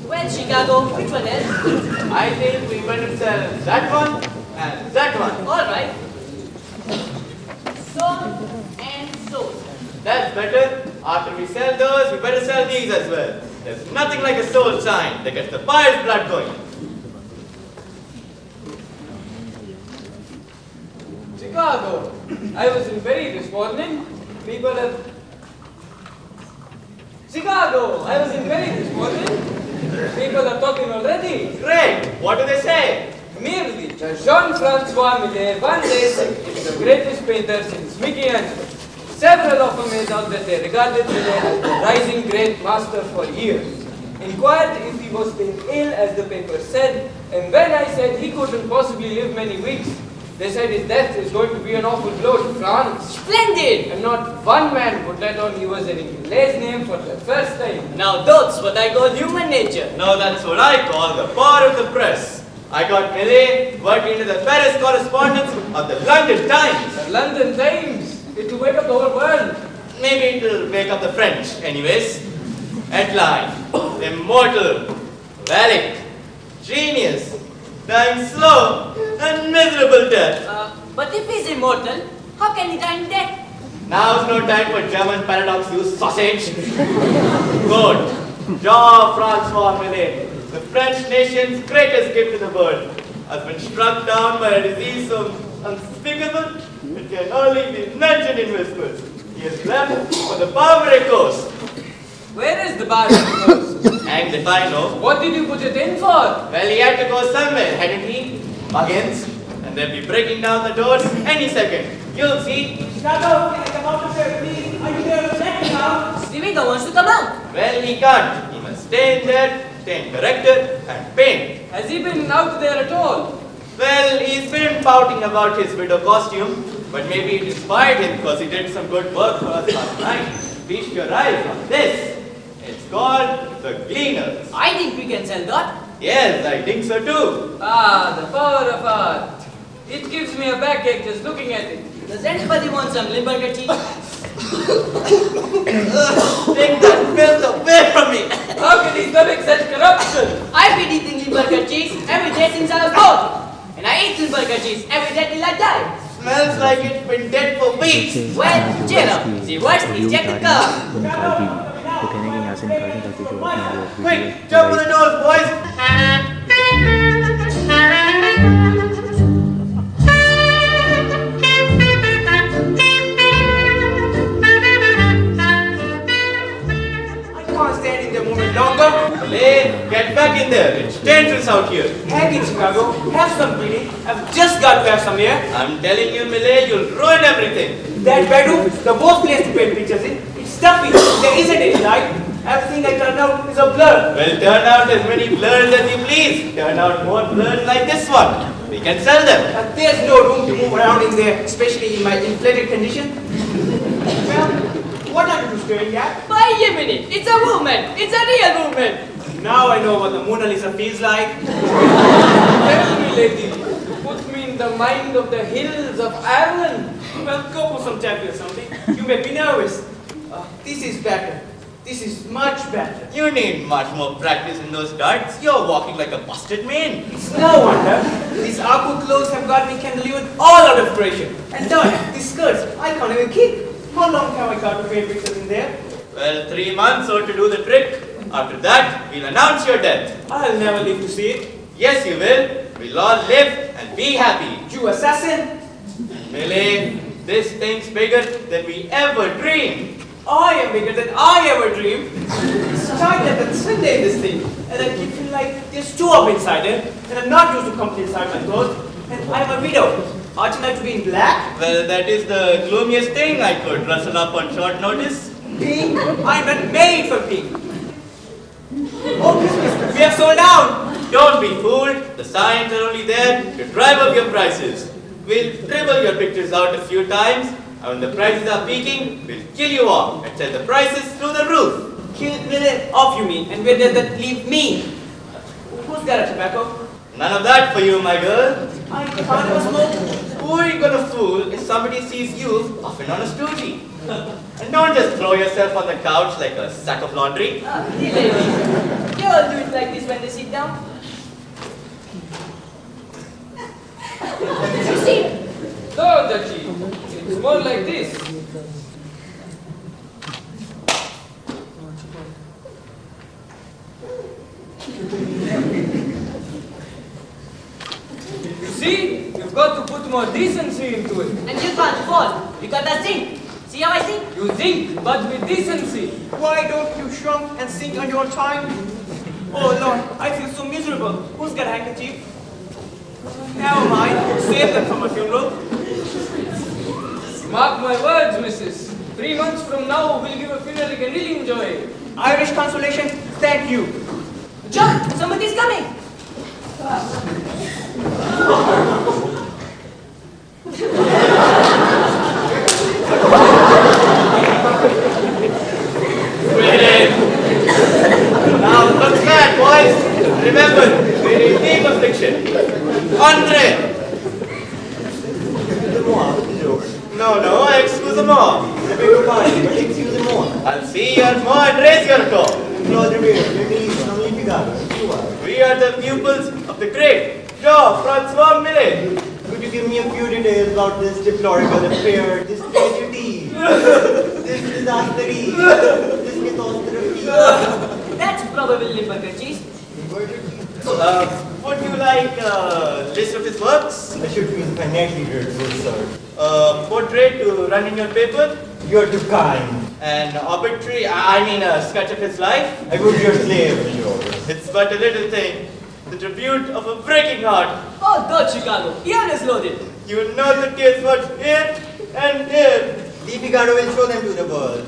Well, Chicago, which one else? I think we better sell that one and that one. All right. Sold and sold. That's better. After we sell those, we better sell these as well. There's nothing like a sold sign that gets the buyer's blood going. Chicago. I was in Perry this morning. People have... Chicago. I was in Perry this morning. People are talking already. Great. What do they say? Merely that Jean-Francois Millet Van Dyck is the greatest painter since Michelangelo. Several of them made out that they regarded Millet as the rising great master for years. Inquired if he was still ill, as the paper said, and when I said he couldn't possibly live many weeks, they said his death is going to be an awful blow to France. Splendid! And not one man could let on he was in Millet's name for the first time. Now that's what I call human nature. No, that's what I call the power of the press. I got Millet working into the Paris correspondence of the London Times. The London Times. It will wake up the whole world. Maybe it'll wake up the French, anyways. Headline: Immortal, relic, genius, dying slow and miserable death. But if he's immortal, how can he die in death? Now's no time for German paradox, you sausage. Quote: Jean-Francois Millet, the French nation's greatest gift to the world, has been struck down by a disease so unspeakable it can only be mentioned in whispers. He has left for the Barbary coast. Where is the Barbary coast? Hanged if I know. What did you put it in for? Well, he had to go somewhere, hadn't he? Muggins. And they'll be breaking down the doors any second. You'll see. Chicago, can I come out of here, please? Are you there? Let me out. Stevie wants to come out. Well, he can't. He must stay in there, stay in character, and paint. Has he been out there at all? Well, he's been pouting about his widow costume, but maybe it inspired him because he did some good work for us last night. Feast your eyes on this. It's called The Gleaners. I think we can sell that. Yes, I think so too. Ah, the power of art. It gives me a backache just looking at it. Does anybody want some Limburger cheese? Take that filth away from me. How can he stomach such corruption? I've been eating Limburger cheese every day since I was born. And I ate Limburger cheese every day till I died. Smells like it's been dead for weeks. Well, cheer up. The worst is yet to come. वो कहने के यहाँ से निकालने करके जो अपने वो Quick, jump for the doors, boys. Longer? Lay, get back in there. It's dangerous out here. Hang it, Chicago. Have some pity. I've just got to have some air. I'm telling you, Millet, you'll ruin everything. That bedroom, the worst place to paint pictures in. It's stuffy. There isn't any light. Everything I turn out is a blur. Well, turn out as many blurs as you please. Turn out more blurs like this one. We can sell them. There's no room to move around in there, especially in my inflated condition. Well, what are you staring at? By Yemeni, it's a woman. It's a real woman. Now I know what the Mona Lisa feels like. Tell me, lady, put me in the mind of the hills of Ireland. Well, go for some taffy or something. You may be nervous. This is better. This is much better. You need much more practice in those darts. You're walking like a busted man. It's no wonder. These Aku clothes have got me cantilevered all out of pressure. And darn, these skirts, I can't even kick. How long have I got to paint pictures in there? Well, 3 months or to do the trick. After that, we'll announce your death. I'll never live to see it. Yes, you will. We'll all live and be happy. You assassin! Millet, this thing's bigger than we ever dreamed. I am bigger than I ever dreamed. It's tighter than Sunday in this thing. And I keep feeling like there's two up inside it. And I'm not used to company inside my clothes. And I'm a widow. Oughtn't I to be in black? Well, that is the gloomiest thing I could rustle up on short notice. Pink? I'm not made for pink. Oh, Christmas, we have sold out. Don't be fooled. The signs are only there to drive up your prices. We'll dribble your pictures out a few times, and when the prices are peaking, we'll kill you off and set the prices through the roof. Kill Millet off, you mean? And where does that leave me? Who's got a tobacco? None of that for you, my girl. I can't even smoke. Who are you gonna fool if somebody sees you puffing on a stoogie? And don't just throw yourself on the couch like a sack of laundry. The ladies, they all do it like this when they sit down. You see? No, Dachi. It's more like this. You see? You've got to put more decency into it. And you can't fall because I sink. See how I sink? You think, but with decency. Why don't you shrunk and sink on your time? Oh Lord, I feel so miserable. Who's got a handkerchief? Never mind, save them for my funeral. Mark my words, missus. 3 months from now, we'll give a funeral you can really enjoy. Irish consolation, thank you. John, somebody's coming. Now, look back, boys. Remember, we're in deep affliction. Andre! No, excuse-moi. I beg your pardon, but excuse-moi. I'll see your more and raise your toe. Claude Ribeiro, let me from Lipigago. You are. We are the pupils of the great Jean-Francois Millet. Could you give me a few details about this deplorable affair, this tragedy, this disastery, this catastrophe? That's probably Limburger cheese. Would you like a list of his works? I should feel financially grateful, sir. A portrait to run in your paper? You're too kind. An obituary, I mean a sketch of his life? I would be your slave, sure. It's but a little thing. The tribute of a breaking heart. Oh, God, Chicago. Here is loaded. You know the case was here and here. Lipigago will show them to the world.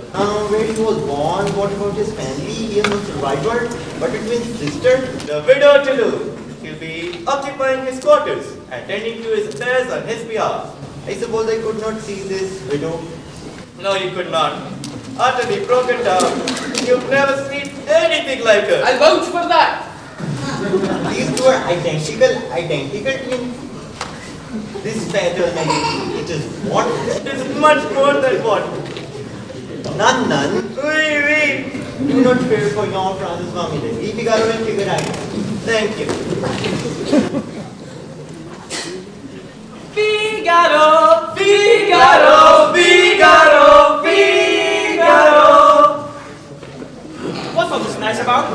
Where he was born, what about his family? He has no survivor, but between his sister. The widow Tulu. He'll be occupying his quarters, attending to his affairs on his behalf. I suppose I could not see this widow. No, you could not. Utterly broken down. You've never seen anything like her. I'll vouch for that. These two are identical twins. This paternity, it is what? It is much more than what? None. Oui. Do not fear for Jean-Francois Millet. Lipigago will figure it out. Thank you. Figaro, What's all this nice about?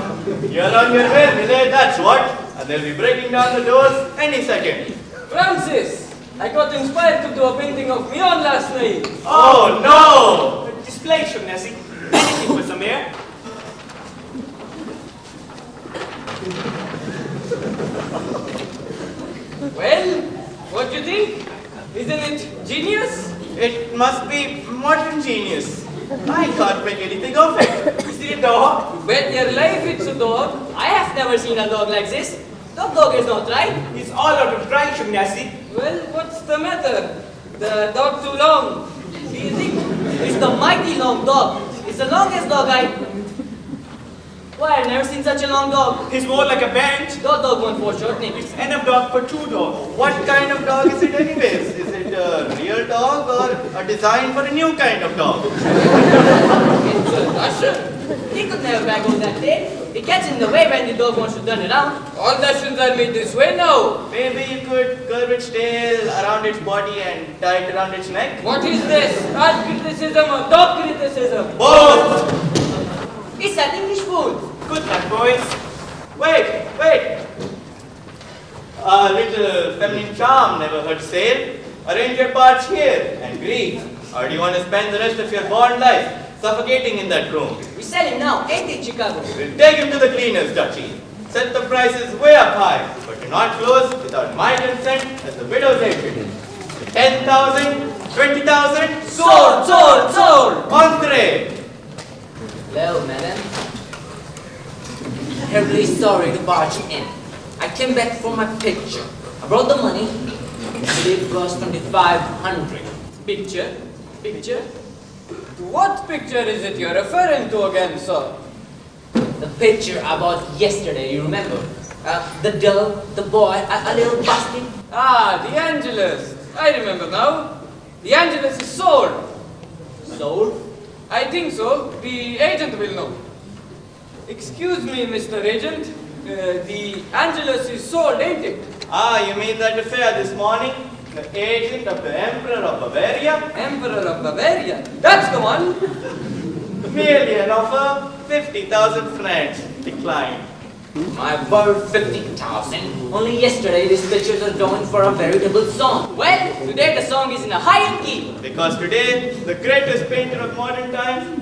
You're on your way, Millet, that's what. And they'll be breaking down the doors any second. Francis, I got inspired to do a painting of Mion last night. Oh, no! Display, Shaughnessy. Anything for some air. Well, what do you think? Isn't it genius? It must be modern genius. I can't make anything of it. Is it a dog? You bet your life it's a dog. I have never seen a dog like this. That dog is not right. He's all out of dry, Shaughnessy. Well, what's the matter? The dog too long. Do you think? It's the mighty long dog. It's the longest dog Why, I've never seen such a long dog. He's more like a bench. That dog won't for shortening. It's enough dog for 2 dogs. What kind of dog is it anyways? Is it a real dog or a design for a new kind of dog? It's a Russian. He could never back on that tail. It gets in the way when the dog wants to turn around. All Russians are made this way now. Maybe you could curve its tail around its body and tie it around its neck? What is this? Art criticism or dog criticism? Both! It's an English food. Good luck, boys. Wait! A little feminine charm never hurt sale. Arrange your parts here and grieve. Or do you want to spend the rest of your born life suffocating in that room? We sell him now, ain't it, Chicago? We'll take him to the cleaners, Dutchy. Set the prices way up high, but do not close without my consent as the widow's agent. 10,000, 20,000, Sold! Entree! Well, madam, terribly sorry to barge in. I came back for my picture. I brought the money. I believe it was 2,500. Picture? What picture is it you're referring to again, sir? The picture I bought yesterday, you remember? The girl, the boy, a little bastard. Ah, the Angelus. I remember now. The Angelus is sold. Sold? I think so. The agent will know. Excuse me, Mr. Agent. The Angelus is sold, ain't it? Ah, you mean that affair this morning? The agent of the Emperor of Bavaria? Emperor of Bavaria. That's the one. Merely an offer, 50,000 francs. Declined. My word, 50,000. Only yesterday these pictures are going for a veritable song. Well, today the song is in a higher key. Because today, the greatest painter of modern times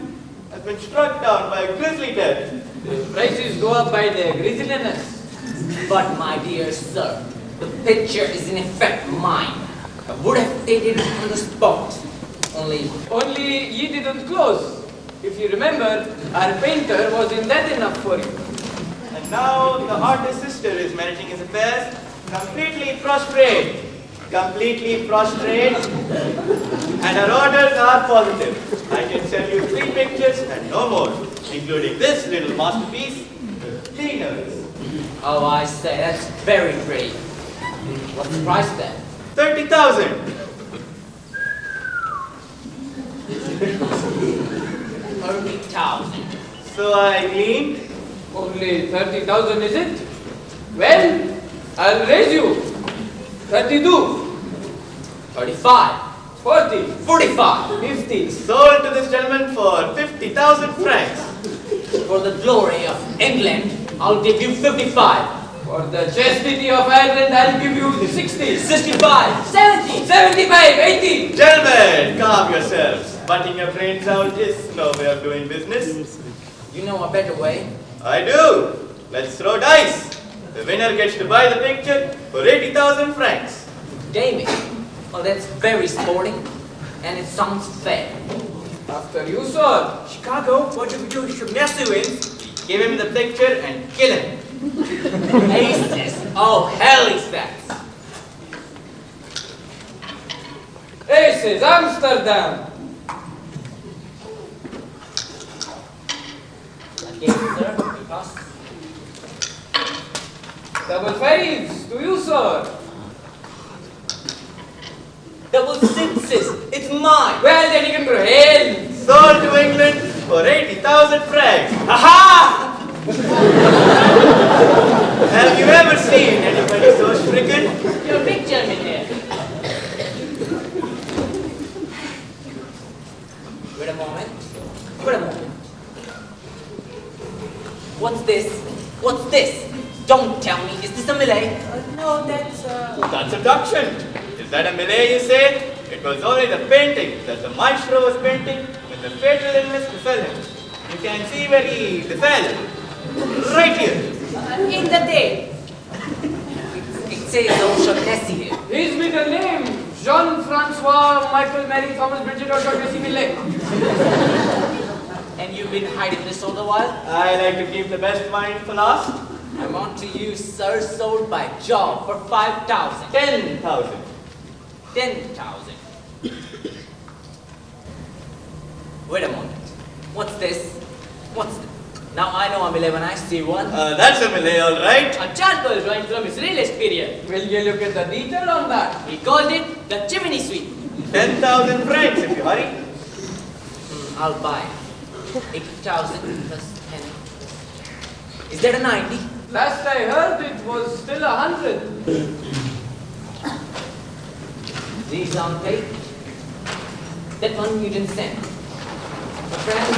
has been struck down by a grisly death. The prices go up by the grisliness. But my dear sir, the picture is in effect mine. I would have taken it on the spot. Only ye didn't close. If you remember, our painter wasn't that enough for you. And now the artist's sister is managing his affairs, completely prostrate. Completely prostrate. And her orders are positive. I can sell you 3 pictures and no more, including this little masterpiece, the Cleaners. Oh, I say, that's very pretty. What's the price then? 30,000. 30,000. So I gleaned. Only 30,000, is it? Well, I'll raise you. 32, 35. 40, 45. 50. Sold to this gentleman for 50,000 francs. For the glory of England, I'll give you 55. For the chastity of Ireland, I'll give you 60, 65. 70. 75, 80. Gentlemen, calm yourselves. Butting your brains out is no way of doing business. You know a better way? I do. Let's throw dice. The winner gets to buy the picture for 80,000 francs. Damn it. Oh, that's very sporting. And it sounds fair. After you, sir. Chicago, what should we do? You should mess with him. Give him the picture and kill him. Aces. Oh, hell is that. Aces, Amsterdam. Again, sir. Because Double fives, to you, sir. double sixes. It's mine. Well, then you can go hell. Sold to England for 80,000 francs. Aha! Have you ever seen anybody so stricken? You're a big German here. Wait a moment. Wait a moment. What's this? What's this? Don't tell me. Is this a Malay? No, that's That's a Dachshund. Is that a Malay, you say? It was only the painting that the maestro was painting when the fatal illness befell him. You can see where he befell. Right here. in the day. It says O'Shaughnessy here. His middle name, Jean-Francois Michael Mary Thomas Bridget O'Shaughnessy Millet. And you've been hiding this all the while? I like to keep the best wine for last. I'm on to you, sir, sold by job for 5,000. 10,000. 10,000. Wait a moment. What's this? What's this? Now I know I'm 11, I see one. That's a Malay, all right. A charcoal drawing from his realist period. Will you look at the detail on that? He called it the chimney sweep. 10,000 francs if you hurry. I'll buy 8,000 plus 10. Is that a 90? Last I heard, it was still 100. These on tape. That one you didn't send. My friends,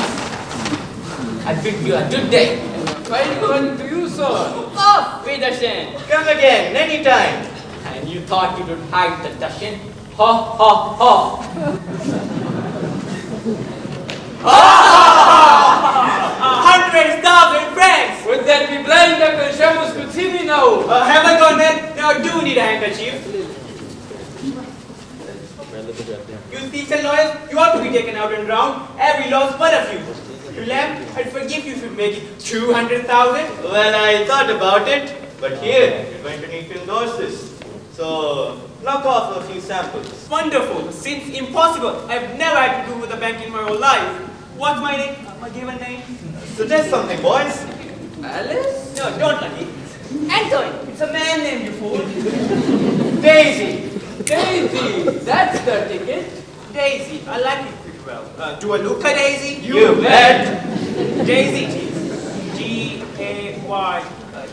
I bid you a good day. Fine one to you, sir. Off, Peterson! Come again, anytime. And you thought you could hide the Dachshund? Ha ha ha! 100,000 francs! Would that be blind Uncle Shamus could see me now? Have I gone then? Now I do need a handkerchief. You thieves and lawyers, you ought to be taken out and drowned. Every law's but a few. You lamb, I'd forgive you if you make it 200,000. Well, I thought about it, but here, you're going to need to endorse this. So, knock off a few samples. Wonderful. Since impossible, I've never had to do with a bank in my whole life. What's my name? My given name? Suggest something, boys. Alice? No, don't like it. Antoine. It's a man name, you fool. Daisy. Daisy, that's the ticket. Daisy. I like it. Well, do I look a daisy? You bet. Daisy it is. G-A-Y.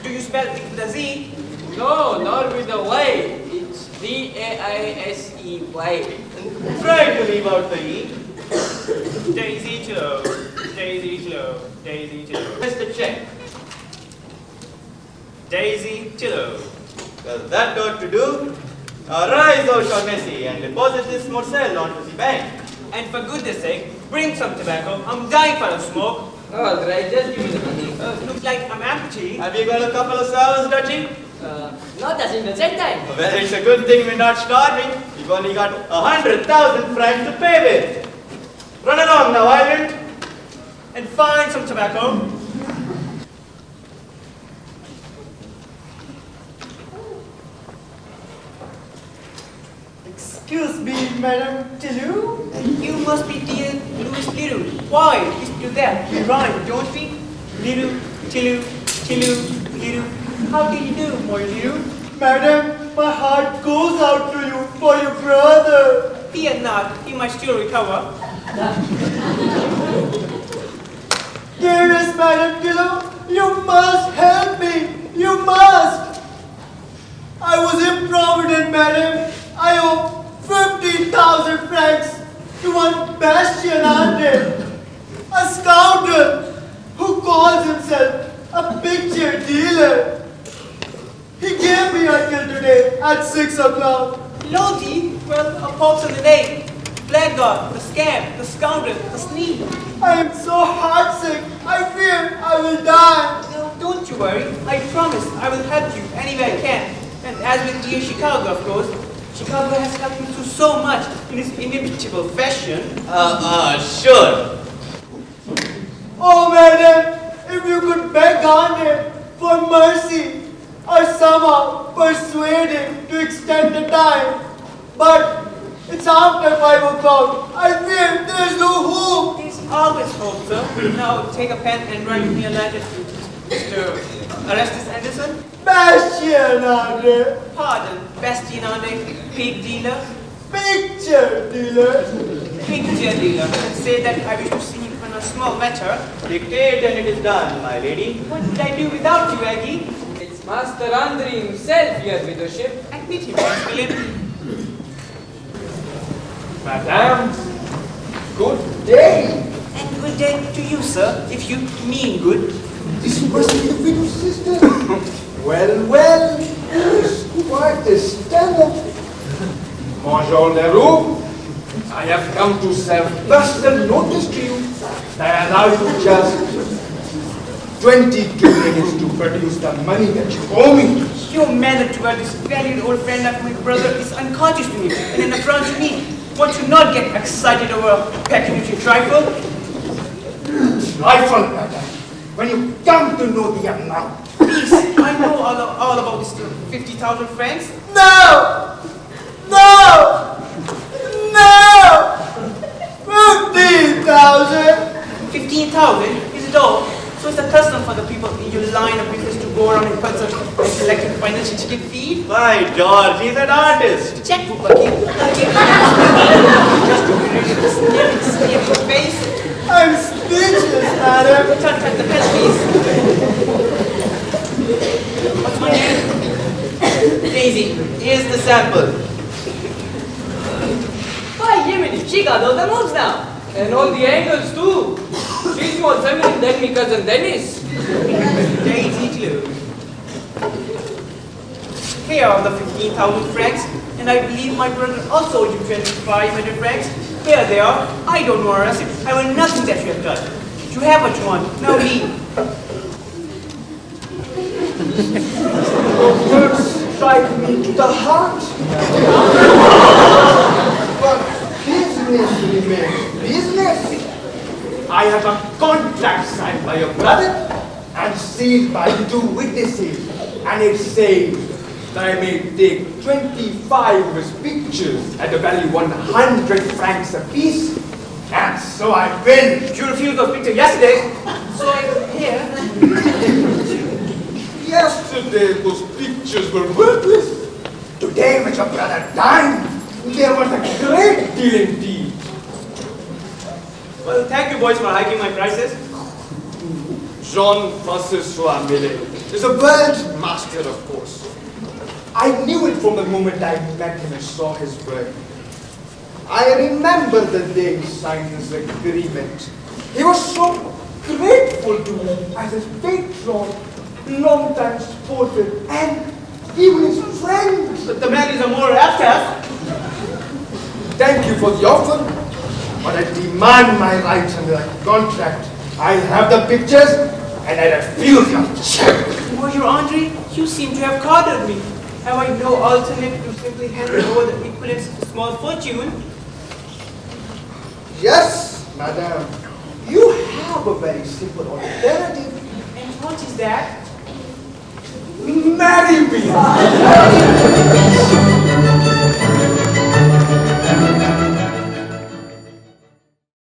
Do you spell it with a Z? No, not with a Y. It's D-A-I-S-E-Y. Try to leave out the E. Daisy Chilo. Daisy Chilo. Daisy Chilo. Mr. Check. Daisy Chilo. Well, that got to do. Rise, O'Shaughnessy, and deposit this morsel onto the bank. And for goodness sake, bring some tobacco. I'm dying for a smoke. All right, just give me the money. Looks like I'm empty. Have you got a couple of hours, Dutchy? Not as in the same time. Well, it's a good thing we're not starving. We've only got 100,000 francs to pay with. Run along now, Ireland. And find some tobacco. Excuse me, Madam Tilu. You must be dear Louis Liru. Why? You're there. We rhyme, don't we? Liru, Tilu, Tilu, Liru. How do you do, my Liru? Madam, my heart goes out to you for your brother. Fear not, he might still recover. Dearest Madam Tilu, you must help me. You must. I was improvident, Madam. I owe 50,000 francs to one Bastien Andre, a scoundrel who calls himself a picture dealer. He gave me until today at 6 o'clock. Lodi, well, a pops in the name. Blackguard, the scam, the scoundrel, the sneak. I am so heartsick. I fear I will die. No, don't you worry. I promise I will help you any way I can. And as with dear Chicago, of course, Chicago has helped me through so much in his inimitable fashion. Sure. Oh, Madam, if you could beg Andre for mercy or somehow persuade him to extend the time. But it's after 5 o'clock. I fear there's no hope. There's always hope, sir. Now take a pen and write me a letter to Mr. Orestes Anderson. Bastien Andre, Pardon, Bastien Andre, pig dealer. picture dealer. Picture dealer. And say that I wish to see him on a small matter. Dictate and it is done, my lady. What would I do without you, Aggie? It's Master Andre himself, your widowship. Admit him, Miss Philip. Madame, good day. And good day to you, sir, if you mean good. This must be the widow's sister. Well, it's quite a stand-up. Bonjour, Leroux. I have come to serve personal notice to you that I allow you just 22 minutes to produce the money that you owe me. Your manner toward this valued old friend of my brother is unconscious to me and an affront to me. Won't you not get excited over a pecuniary trifle? Trifle, madam. When you come to know the amount. Please, I know all about this 50,000 francs. No! No! No! 15,000! 15,000 is it all? So it's a custom for the people in your line of business to go around in concert and collect a financial chicken feed? By George, he's an artist. Checkbook, Bucky. Just to be ready to sneer in your face. I'm speechless, madam. Tut, the pen, please. What's my name? Daisy, here's the sample. By Jiminy, she got all the moves now. And all the angles too. She's more feminine than my cousin Dennis. Daisy Clue. Here are the 15,000 francs, and I believe my brother also owed you 2,500 francs. Here they are. I don't know, Arrested. I want nothing that you have done. You have what you want. Now leave. Your words strike me to the heart. But business remains business. I have a contract signed by your brother and sealed by 2 witnesses, and it says that I may take 25 of his pictures at a value 100 francs apiece, and so I will. You refused those pictures yesterday, so I'm here. Yesterday, those pictures were worthless. Today, when your brother died, there was a great deal indeed. Well, thank you boys for hiking my prices. Jean-Francois Millet is a world master, of course. I knew it from the moment I met him and saw his work. I remember the day he signed his agreement. He was so grateful to me as his patron, long-time supporter, and even his friend. But the man is a more apt as. Thank you for the offer, but I demand my rights under the contract. I have the pictures, and I refuse your check. Monsieur Andre, you seem to have cornered me. Have I no alternative to simply hand over the equivalence of a small fortune? Yes, madame. You have a very simple alternative. And what is that? Marry me!